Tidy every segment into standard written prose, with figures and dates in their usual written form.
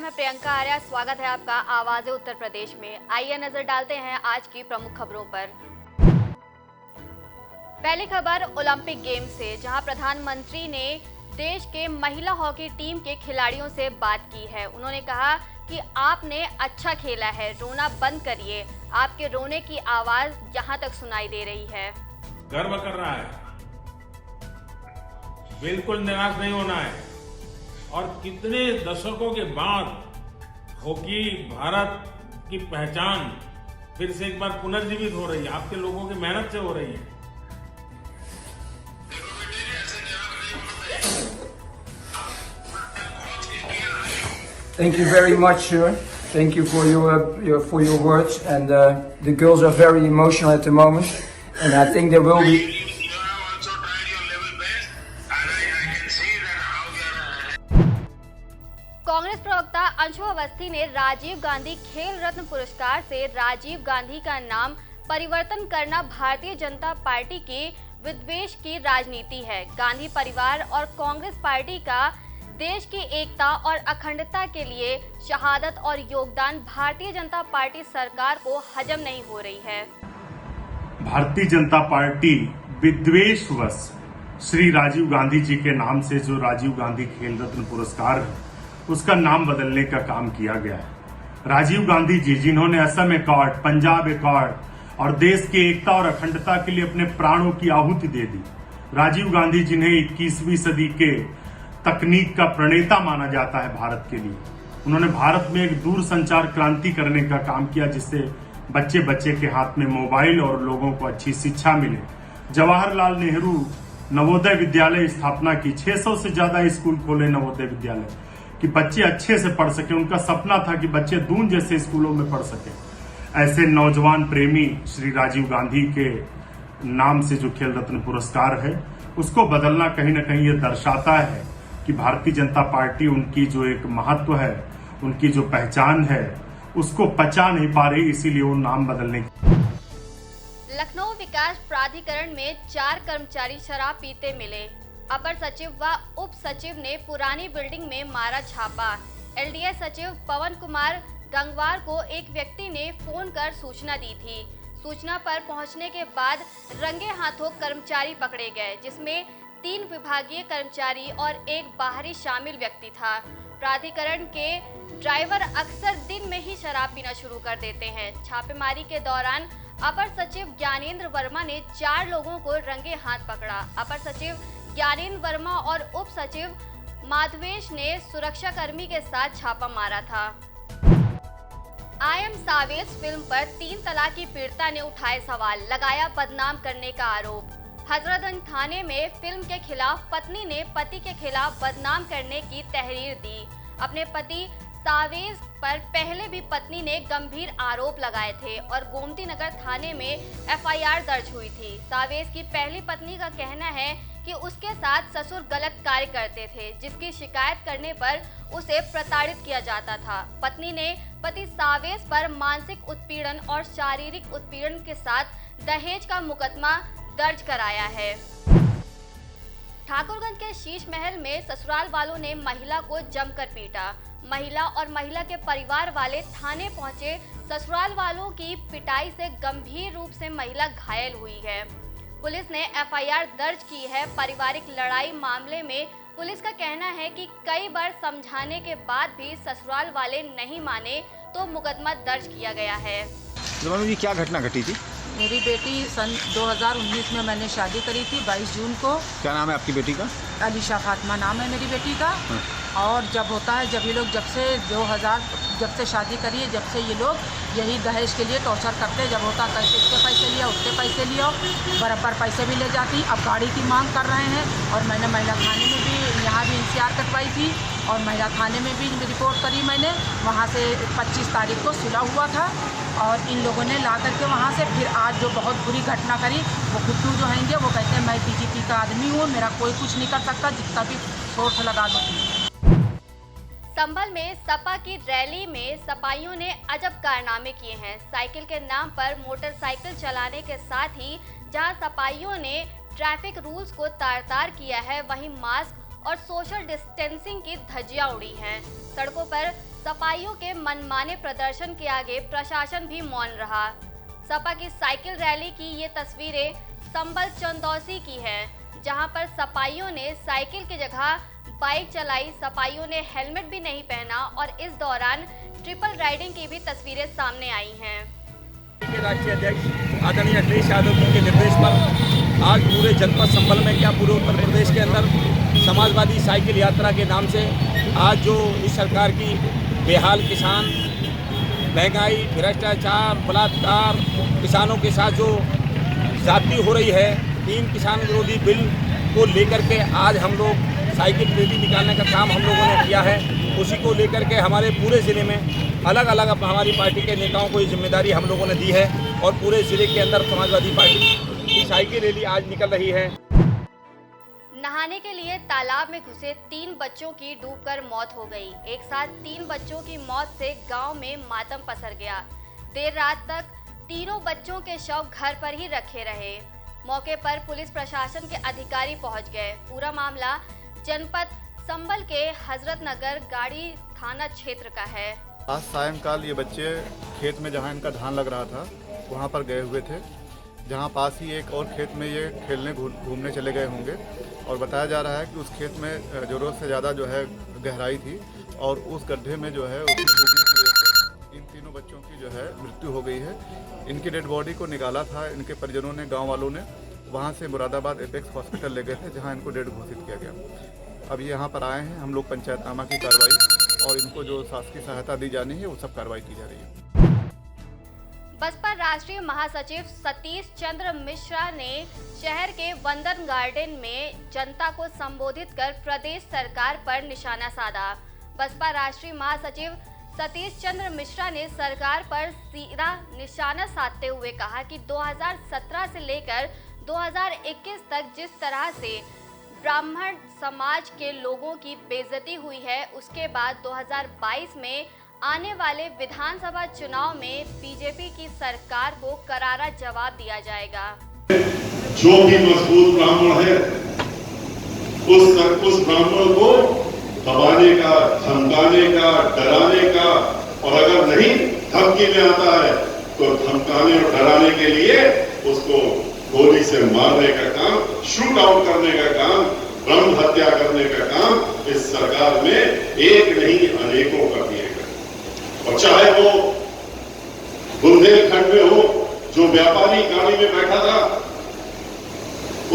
मैं प्रियंका आर्या। स्वागत है आपका आवाज़ उत्तर प्रदेश में। आइए नजर डालते हैं आज की प्रमुख खबरों पर। पहली खबर ओलंपिक गेम से, जहां प्रधानमंत्री ने देश के महिला हॉकी टीम के खिलाड़ियों से बात की है। उन्होंने कहा कि आपने अच्छा खेला है, रोना बंद करिए, आपके रोने की आवाज यहां तक सुनाई दे रही है। गर्व कर रहा है, बिल्कुल निराश नहीं होना है। और कितने दशकों के बाद हॉकी भारत की पहचान फिर से एक बार पुनर्जीवित हो रही है, आपके लोगों की मेहनत से हो रही है। Thank you very much, sir. Thank you for your words, and the girls are very emotional at the moment, and I think there will be. Congress प्रवक्ता अंशु अवस्थी ने राजीव गांधी खेल रत्न पुरस्कार से राजीव गांधी का नाम परिवर्तन करना भारतीय जनता पार्टी की विद्वेष की राजनीति है। गांधी परिवार और कांग्रेस पार्टी का देश की एकता और अखंडता के लिए शहादत और योगदान भारतीय जनता पार्टी सरकार को हजम नहीं हो रही है। भारतीय जनता पार्टी विद्वेषवश श्री राजीव गांधी जी के नाम से जो राजीव गांधी खेल रत्न पुरस्कार है उसका नाम बदलने का काम किया गया है। राजीव गांधी जी जिन्होंने असम एकॉर्ड, पंजाब एकॉर्ड और देश की एकता और अखंडता के लिए अपने प्राणों की आहुति दे दी, राजीव गांधी जिन्हें 21वीं सदी के तकनीक का प्रणेता माना जाता है भारत के लिए, उन्होंने भारत में एक दूर संचार क्रांति करने का काम किया जिससे बच्चे बच्चे के हाथ में मोबाइल और लोगों को अच्छी शिक्षा मिले। जवाहरलाल नेहरू नवोदय विद्यालय स्थापना की, 600 से ज्यादा स्कूल खोले नवोदय विद्यालय कि बच्चे अच्छे से पढ़ सके। उनका सपना था कि बच्चे दून जैसे स्कूलों में पढ़ सके। ऐसे नौजवान प्रेमी श्री राजीव गांधी के नाम से जो खेल रत्न पुरस्कार है उसको बदलना कहीं ना कहीं ये दर्शाता है कि भारतीय जनता पार्टी उनकी जो एक महत्व है, उनकी जो पहचान है उसको पचा नहीं पा रही, इसीलिए वो नाम बदलने। लखनऊ विकास प्राधिकरण में 4 कर्मचारी शराब पीते मिले। अपर सचिव व उप सचिव ने पुरानी बिल्डिंग में मारा छापा। एलडीए सचिव पवन कुमार गंगवार को एक व्यक्ति ने फोन कर सूचना दी थी। सूचना पर पहुंचने के बाद रंगे हाथों कर्मचारी पकड़े गए, जिसमें 3 विभागीय कर्मचारी और एक बाहरी शामिल व्यक्ति था। प्राधिकरण के ड्राइवर अक्सर दिन में ही शराब पीना शुरू कर देते हैं। छापेमारी के दौरान अपर सचिव ज्ञानेंद्र वर्मा ने 4 लोगों को रंगे हाथ पकड़ा। अपर सचिव ज्ञानेंद्र वर्मा और उप सचिव माधवेश ने सुरक्षाकर्मी के साथ छापा मारा था। आई एम सावेज फिल्म पर 3 तलाक की पीड़िता ने उठाए सवाल, लगाया बदनाम करने का आरोप। हजरतगंज थाने में फिल्म के खिलाफ पत्नी ने पति के खिलाफ बदनाम करने की तहरीर दी। अपने पति सावेज पर पहले भी पत्नी ने गंभीर आरोप लगाए थे और गोमती नगर थाने में एफआईआर दर्ज हुई थी। सावेज की पहली पत्नी का कहना है कि उसके साथ ससुर गलत कार्य करते थे, जिसकी शिकायत करने पर उसे प्रताड़ित किया जाता था। पत्नी ने पति सावेज पर मानसिक उत्पीड़न और शारीरिक उत्पीड़न के साथ दहेज का मुकदमा दर्ज कराया है। ठाकुरगंज के शीश महल में ससुराल वालों ने महिला को जमकर पीटा। महिला और महिला के परिवार वाले थाने पहुंचे। ससुराल वालों की पिटाई से गंभीर रूप से महिला घायल हुई है। पुलिस ने एफआईआर दर्ज की है। पारिवारिक लड़ाई मामले में पुलिस का कहना है कि कई बार समझाने के बाद भी ससुराल वाले नहीं माने तो मुकदमा दर्ज किया गया है। जी क्या घटना घटी थी? मेरी बेटी सन 2019 में मैंने शादी करी थी 22 जून को। क्या नाम है आपकी बेटी का? अलीशा फातिमा नाम है मेरी बेटी का। और जब होता है, जब ये लोग जब से शादी करी है, जब से ये लोग यही दहेज के लिए टॉर्चर करते। जब होता कैसे इसके पैसे लिया, उसके पैसे लिया, बराबर पैसे भी ले जाती। अब गाड़ी की मांग कर रहे हैं। और मैंने महिला थाने में भी, यहाँ भी इंसियार कटवाई थी और महिला थाने में भी रिपोर्ट करी मैंने। वहाँ से 25 तारीख को सुलह हुआ था और इन लोगों ने ला करके वहाँ से फिर आज जो बहुत बुरी घटना करी, वो गुड्डू जो हैंगे वो कहते हैं मैं बीजेपी का आदमी हूँ, मेरा कोई कुछ नहीं कर सकता, जितना भी सोर्स लगा दूँगी। संभल में सपा की रैली में सपाइयों ने अजब कारनामे किए हैं। साइकिल के नाम पर मोटरसाइकिल चलाने के साथ ही जहां सपाइयों ने ट्रैफिक रूल्स को तार-तार किया है, वहीं मास्क और सोशल डिस्टेंसिंग की धज्जियां उड़ी हैं। सड़कों पर सपाइयों के मनमाने प्रदर्शन के आगे प्रशासन भी मौन रहा। सपा की साइकिल रैली की ये तस्वीरें संबल चंदौसी की है, जहां पर सपाइयों ने साइकिल की जगह बाइक चलाई। सपाइयों ने हेलमेट भी नहीं पहना और इस दौरान ट्रिपल राइडिंग की भी तस्वीरें सामने आई हैं। के राष्ट्रीय अध्यक्ष आदरणीय अखिलेश यादव जी के निर्देश पर आज पूरे जनपद संबल में क्या पूरे उत्तर प्रदेश के अंदर समाजवादी साइकिल यात्रा के नाम से आज जो इस सरकार की बेहाल किसान, महंगाई, भ्रष्टाचार, बलात्कार, किसानों के साथ जो ज्यादती हो रही है, 3 किसान विरोधी बिल को लेकर के आज हम लोग साइकिल रैली निकालने का काम हम लोगों ने किया है। उसी को लेकर के हमारे पूरे ज़िले में अलग अलग हमारी पार्टी के नेताओं को ये जिम्मेदारी हम लोगों ने दी है और पूरे ज़िले के अंदर समाजवादी पार्टी की साइकिल रैली आज निकल रही है। नहाने के लिए तालाब में घुसे 3 बच्चों की डूबकर मौत हो गई। एक साथ 3 बच्चों की मौत से गांव में मातम पसर गया। देर रात तक तीनों बच्चों के शव घर पर ही रखे रहे। मौके पर पुलिस प्रशासन के अधिकारी पहुंच गए। पूरा मामला जनपद संबल के हजरत नगर गाड़ी थाना क्षेत्र का है। आज सायंकाल ये बच्चे खेत में जहाँ इनका धान लग रहा था वहाँ पर गए हुए थे, जहाँ पास ही एक और खेत में ये खेलने घूमने चले गए होंगे और बताया जा रहा है कि उस खेत में ज़रूरत से ज़्यादा जो है गहराई थी और उस गड्ढे में जो है उसमें डूबने की वजह से इन तीनों बच्चों की जो है मृत्यु हो गई है। इनकी डेड बॉडी को निकाला था इनके परिजनों ने, गाँव वालों ने, वहाँ से मुरादाबाद एपेक्स हॉस्पिटल ले गए थे जहाँ इनको डेड घोषित किया गया। अब ये यहाँ पर आए हैं, हम लोग पंचायतनामा की कार्रवाई और इनको जो शासकीय सहायता दी जानी है वो सब कार्रवाई की जा रही है। बसपा राष्ट्रीय महासचिव सतीश चंद्र मिश्रा ने शहर के वंदन गार्डन में जनता को संबोधित कर प्रदेश सरकार पर निशाना साधा। बसपा राष्ट्रीय महासचिव सतीश चंद्र मिश्रा ने सरकार पर सीधा निशाना साधते हुए कहा कि 2017 से लेकर 2021 तक जिस तरह से ब्राह्मण समाज के लोगों की बेइज्जती हुई है, उसके बाद 2022 में आने वाले विधानसभा चुनाव में बीजेपी की सरकार को करारा जवाब दिया जाएगा। जो भी मजबूत ब्राह्मण है उस ब्राह्मण को दबाने का, धमकाने का, डराने का, और अगर नहीं धमकी में आता है तो धमकाने और डराने के लिए उसको गोली से मारने का काम, शूट आउट करने का काम, ब्रह्म हत्या करने का काम इस सरकार में एक नहीं अनेकों कर दिए गए। और चाहे वो बुंदेलखंड में हो, जो व्यापारी गाड़ी में बैठा था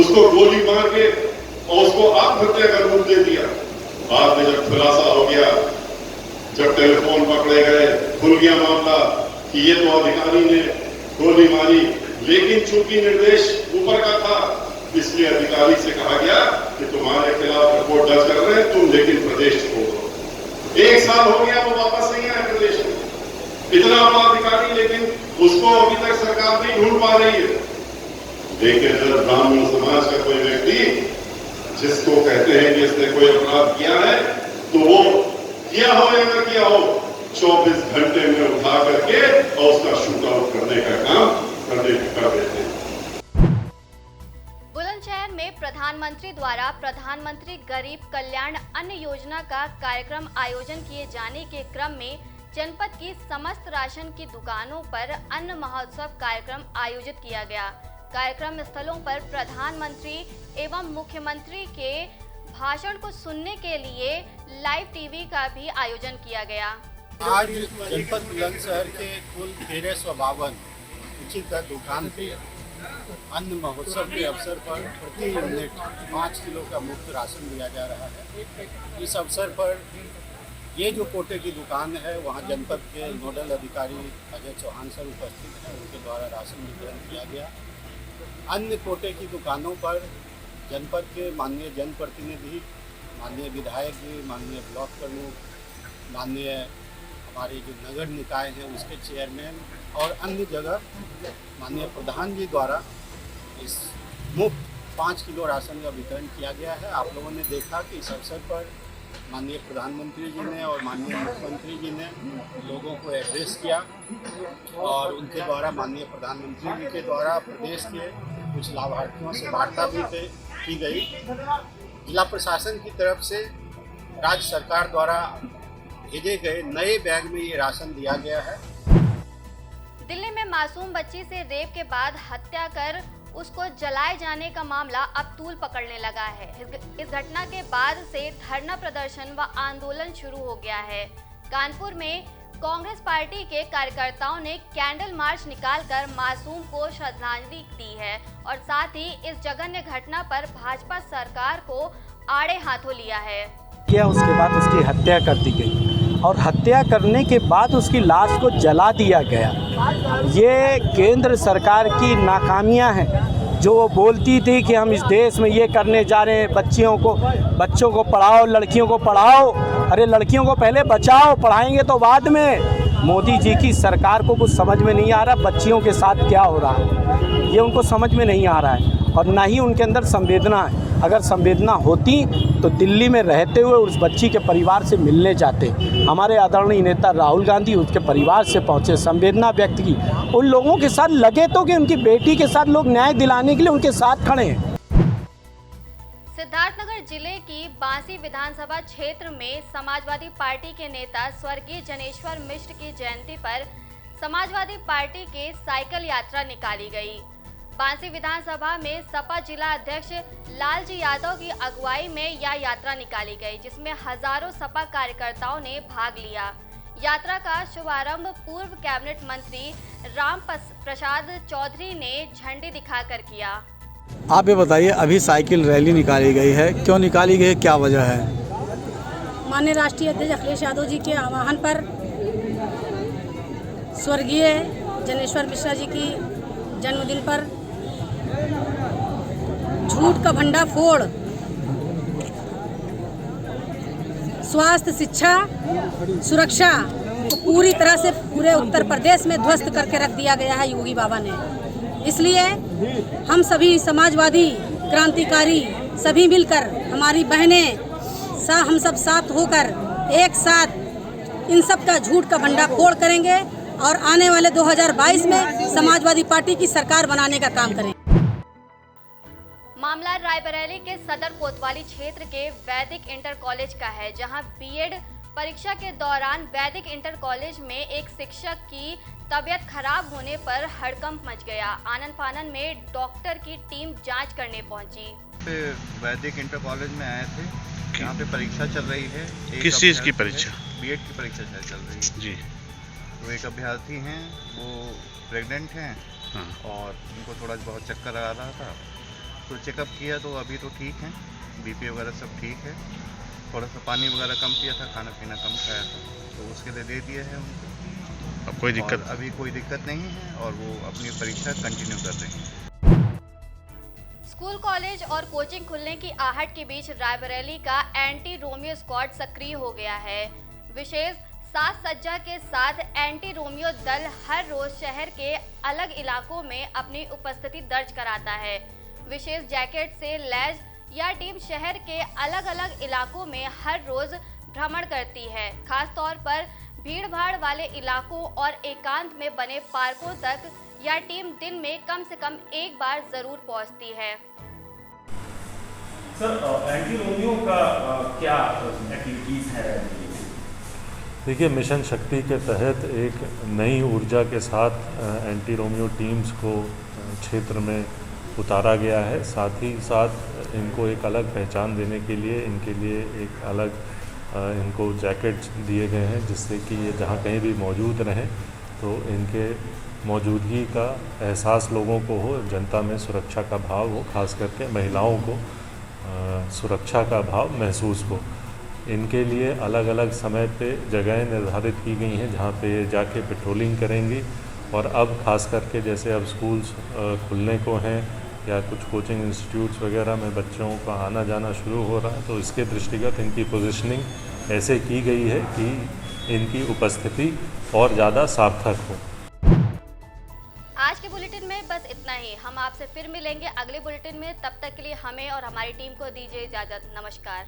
उसको गोली मार के और उसको आत्महत्या का रूप दे दिया। बाद में जब खुलासा हो गया, जब टेलीफोन पकड़े गए, खुल गया मामला कि ये तो अधिकारी ने गोली मारी, लेकिन चूंकि निर्देश ऊपर का था इसलिए अधिकारी से कहा गया कि तुम्हारे खिलाफ रिपोर्ट दर्ज कर रहे हैं तुम, लेकिन प्रदेश छोड़ दो। 1 साल हो गया वो वापस नहीं आया प्रदेश में। इतना बड़ा अधिकारी, लेकिन उसको अभी तक सरकार नहीं ढूंढ पा रही है। लेकिन अगर ब्राह्मण समाज का कोई व्यक्ति जिसको कहते हैं कि इसने कोई अपराध किया है, तो वो किया हो या न किया हो 24 घंटे में उठा करके और उसका शूट आउट करने का काम कर देते हैं। बुलंदशहर में प्रधानमंत्री द्वारा प्रधानमंत्री गरीब कल्याण अन्न योजना का कार्यक्रम आयोजन किए जाने के क्रम में जनपद की समस्त राशन की दुकानों पर अन्न महोत्सव कार्यक्रम आयोजित किया गया। कार्यक्रम स्थलों पर प्रधानमंत्री एवं मुख्यमंत्री के भाषण को सुनने के लिए लाइव टीवी का भी आयोजन किया गया। आज जनपद बुलंदशहर के कुल 1352 उचित दुकान पे अन्न महोत्सव के अवसर पर प्रति यूनिट 5 किलो का मुफ्त राशन दिया जा रहा है। इस अवसर पर ये जो कोटे की दुकान है वहाँ जनपद के नोडल अधिकारी अजय चौहान सर उपस्थित हैं, उनके द्वारा राशन वितरण किया गया। अन्य कोटे की दुकानों पर जनपद के माननीय जनप्रतिनिधि, माननीय विधायक जी, माननीय ब्लॉक प्रमुख, माननीय हमारे जो नगर निकाय हैं उसके चेयरमैन और अन्य जगह माननीय प्रधान जी द्वारा इस मुफ्त 5 किलो राशन का वितरण किया गया है। आप लोगों ने देखा कि इस अवसर पर माननीय प्रधानमंत्री जी ने और माननीय मुख्यमंत्री जी ने लोगों को एड्रेस किया और उनके द्वारा माननीय प्रधानमंत्री जी के द्वारा प्रदेश के कुछ लाभार्थियों से वार्ता भी की गई। जिला प्रशासन की तरफ से राज्य सरकार द्वारा भेजे गए नए बैग में ये राशन दिया गया है। दिल्ली में मासूम बच्ची से रेप के बाद हत्या कर उसको जलाए जाने का मामला अब तूल पकड़ने लगा है। इस घटना के बाद से धरना प्रदर्शन व आंदोलन शुरू हो गया है। कानपुर में कांग्रेस पार्टी के कार्यकर्ताओं ने कैंडल मार्च निकालकर मासूम को श्रद्धांजलि दी है और साथ ही इस जघन्य घटना पर भाजपा सरकार को आड़े हाथों लिया है। किया उसके बाद उसकी हत्या कर दी गई और हत्या करने के बाद उसकी लाश को जला दिया गया। ये केंद्र सरकार की नाकामियां हैं। जो वो बोलती थी कि हम इस देश में ये करने जा रहे हैं, बच्चों को पढ़ाओ, लड़कियों को पढ़ाओ। अरे लड़कियों को पहले बचाओ, पढ़ाएंगे तो बाद में। मोदी जी की सरकार को कुछ समझ में नहीं आ रहा बच्चियों के साथ क्या हो रहा है, ये उनको समझ में नहीं आ रहा है और ना ही उनके अंदर संवेदना है। अगर संवेदना होती तो दिल्ली में रहते हुए उस बच्ची के परिवार से मिलने जाते। हमारे आदरणीय नेता राहुल गांधी उसके परिवार से पहुंचे, संवेदना व्यक्त की, उन लोगों के साथ लगे तो कि उनकी बेटी के साथ लोग न्याय दिलाने के लिए उनके साथ खड़े हैं। सिद्धार्थनगर जिले की बांसी विधानसभा क्षेत्र में समाजवादी पार्टी के नेता स्वर्गीय जनेश्वर मिश्र की जयंती पर समाजवादी पार्टी के साइकिल यात्रा निकाली गई। बांसी विधानसभा में सपा जिला अध्यक्ष लालजी यादव की अगुवाई में यह यात्रा निकाली गई, जिसमें हजारों सपा कार्यकर्ताओं ने भाग लिया। यात्रा का शुभारंभ पूर्व कैबिनेट मंत्री राम प्रसाद चौधरी ने झंडी दिखाकर किया। आप ये बताइए, अभी साइकिल रैली निकाली गई है, क्यों निकाली गई है, क्या वजह है? माननीय राष्ट्रीय अध्यक्ष अखिलेश यादव जी के आह्वान पर स्वर्गीय जनेश्वर मिश्रा जी की जन्मदिन पर झूठ का भंडा फोड़, स्वास्थ्य, शिक्षा, सुरक्षा को पूरी तरह से पूरे उत्तर प्रदेश में ध्वस्त करके रख दिया गया है योगी बाबा ने। इसलिए हम सभी समाजवादी क्रांतिकारी सभी मिलकर, हमारी बहनें हम सब साथ होकर एक साथ इन सब का झूठ का भंडा फोड़ करेंगे और आने वाले 2022 में समाजवादी पार्टी की सरकार बनाने का काम करेंगे। मामला रायबरेली के सदर कोतवाली क्षेत्र के वैदिक इंटर कॉलेज का है, जहां बीएड परीक्षा के दौरान वैदिक इंटर कॉलेज में एक शिक्षक की तबीयत खराब होने पर हड़कंप मच गया। आनन फानन में डॉक्टर की टीम जांच करने पहुंची। वैदिक इंटर कॉलेज में आए थे, यहाँ पे परीक्षा चल रही है। किस चीज की परीक्षा? बीएड की परीक्षा चल रही है जी। तो एक अभ्यर्थी हैं, वो प्रेग्नेंट हैं। हाँ। और उनको थोड़ा बहुत चक्कर आ रहा था, तो चेकअप किया तो अभी तो ठीक है, बीपी वगैरह सब ठीक है। थोड़ा सा पानी वगैरह कम पिया था, खाना पीना कम खाया था, तो उसके लिए दे दिए हैं उनको। अब कोई दिक्कत? अभी कोई दिक्कत नहीं है और वो अपनी परीक्षा कंटिन्यू कर रहे हैं। स्कूल, कॉलेज और कोचिंग खुलने की आहट के बीच रायबरेली का एंटी रोमियो स्क्वाड सक्रिय हो गया है। विशेष साज सज्जा के साथ एंटी रोमियो दल हर रोज शहर के अलग इलाकों में अपनी उपस्थिति दर्ज कराता है। विशेष जैकेट से लैस यह टीम शहर के अलग अलग इलाकों में हर रोज भ्रमण करती है। खास तौर पर भीड़-भाड़ वाले इलाकों और एकांत में बने पार्कों तक यह टीम दिन में कम से कम एक बार जरूर पहुंचती है। सर, एंटी रोमियो का क्या एक्टिविटीज है? देखिए, मिशन शक्ति के तहत एक नई ऊर्जा के साथ एंटी रोमियो टीम्स को क्षेत्र में उतारा गया है। साथ ही साथ इनको एक अलग पहचान देने के लिए इनके लिए एक अलग इनको जैकेट्स दिए गए हैं, जिससे कि ये जहाँ कहीं भी मौजूद रहें तो इनके मौजूदगी का एहसास लोगों को हो, जनता में सुरक्षा का भाव हो, खास करके महिलाओं को सुरक्षा का भाव महसूस हो। इनके लिए अलग अलग समय पे जगहें निर्धारित की गई हैं जहाँ पे ये जाके पेट्रोलिंग करेंगी। और अब खास करके जैसे अब स्कूल्स खुलने को हैं या कुछ कोचिंग इंस्टीट्यूट्स वगैरह में बच्चों का आना जाना शुरू हो रहा है, तो इसके दृष्टिगत इनकी पोजीशनिंग ऐसे की गई है कि इनकी उपस्थिति और ज़्यादा सार्थक हो। आज के बुलेटिन में बस इतना ही। हम आपसे फिर मिलेंगे अगले बुलेटिन में। तब तक के लिए हमें और हमारी टीम को दीजिए इजाज़त। नमस्कार।